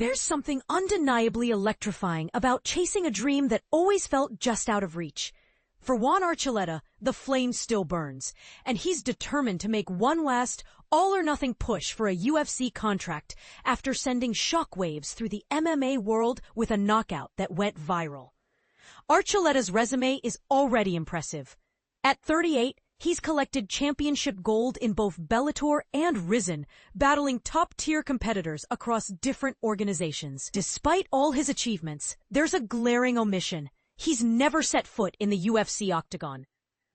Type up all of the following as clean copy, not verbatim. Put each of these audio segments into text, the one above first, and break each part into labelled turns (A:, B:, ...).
A: There's something undeniably electrifying about chasing a dream that always felt just out of reach. For Juan Archuleta, the flame still burns, and he's determined to make one last, all-or-nothing push for a UFC contract after sending shockwaves through the MMA world with a knockout that went viral. Archuleta's resume is already impressive. At 38, he's collected championship gold in both Bellator and RIZIN, battling top-tier competitors across different organizations. Despite all his achievements, there's a glaring omission. He's never set foot in the UFC octagon.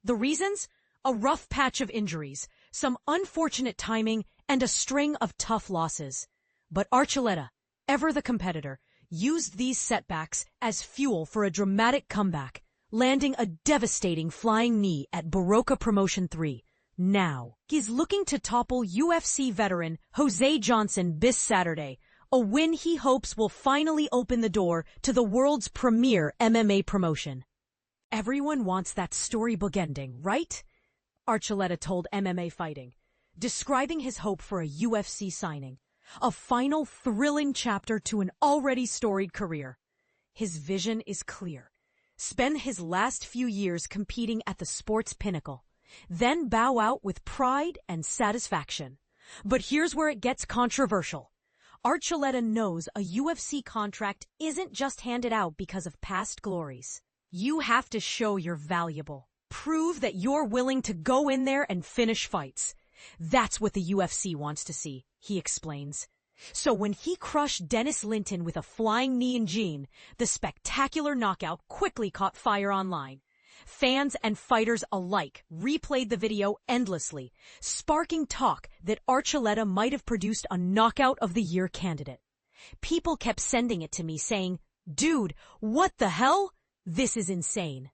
A: The reasons? A rough patch of injuries, some unfortunate timing, and a string of tough losses. But Archuleta, ever the competitor, used these setbacks as fuel for a dramatic comeback, landing a devastating flying knee at Barroca Promotion 3. Now, he's looking to topple UFC veteran Jose Johnson this Saturday, a win he hopes will finally open the door to the world's premier MMA promotion. Everyone wants that storybook ending, right? Archuleta told MMA Fighting, describing his hope for a UFC signing, a final thrilling chapter to an already storied career. His vision is clear. Spend his last few years competing at the sport's pinnacle, then bow out with pride and satisfaction. But here's where it gets controversial. Archuleta knows a UFC contract isn't just handed out because of past glories. You have to show you're valuable. Prove that you're willing to go in there and finish fights. That's what the UFC wants to see, he explains. So when he crushed Dennis Linton with a flying knee in June, the spectacular knockout quickly caught fire online. Fans and fighters alike replayed the video endlessly, sparking talk that Archuleta might have produced a Knockout of the Year candidate. People kept sending it to me saying, "Dude, what the hell? This is insane."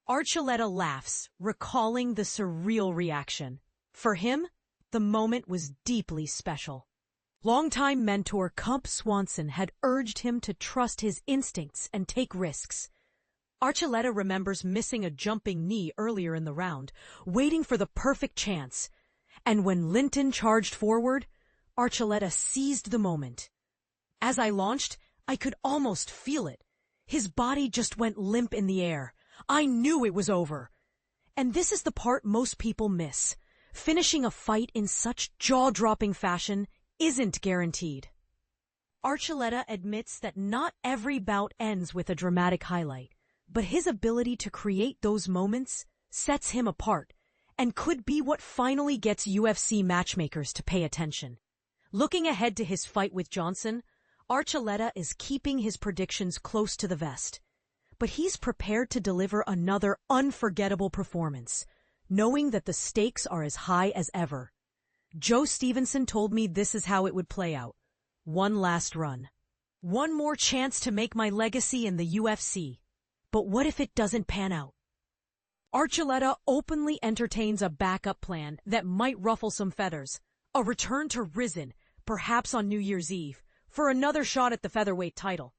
A: Archuleta laughs, recalling the surreal reaction. For him, the moment was deeply special. Longtime mentor Cump Swanson had urged him to trust his instincts and take risks. Archuleta remembers missing a jumping knee earlier in the round, waiting for the perfect chance. And when Linton charged forward, Archuleta seized the moment. "As I launched, I could almost feel it. His body just went limp in the air. I knew it was over." And this is the part most people miss. Finishing a fight in such jaw-dropping fashion isn't guaranteed. Archuleta admits that not every bout ends with a dramatic highlight, but his ability to create those moments sets him apart and could be what finally gets UFC matchmakers to pay attention. Looking ahead to his fight with Johnson, Archuleta is keeping his predictions close to the vest, but he's prepared to deliver another unforgettable performance, knowing that the stakes are as high as ever. Joe Stevenson told me this is how it would play out. One last run. One more chance to make my legacy in the UFC. But what if it doesn't pan out? Archuleta openly entertains a backup plan that might ruffle some feathers. A return to RIZIN, perhaps on New Year's Eve, for another shot at the featherweight title.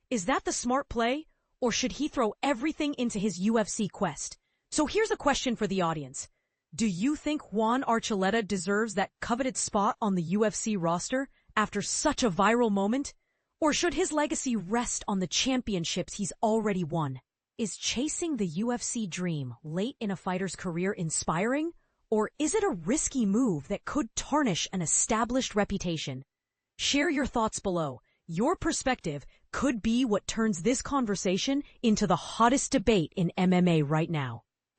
A: Is that the smart play, or should he throw everything into his UFC quest? So here's a question for the audience. Do you think Juan Archuleta deserves that coveted spot on the UFC roster after such a viral moment? Or should his legacy rest on the championships he's already won? Is chasing the UFC dream late in a fighter's career inspiring? Or is it a risky move that could tarnish an established reputation? Share your thoughts below. Your perspective could be what turns this conversation into the hottest debate in MMA right now.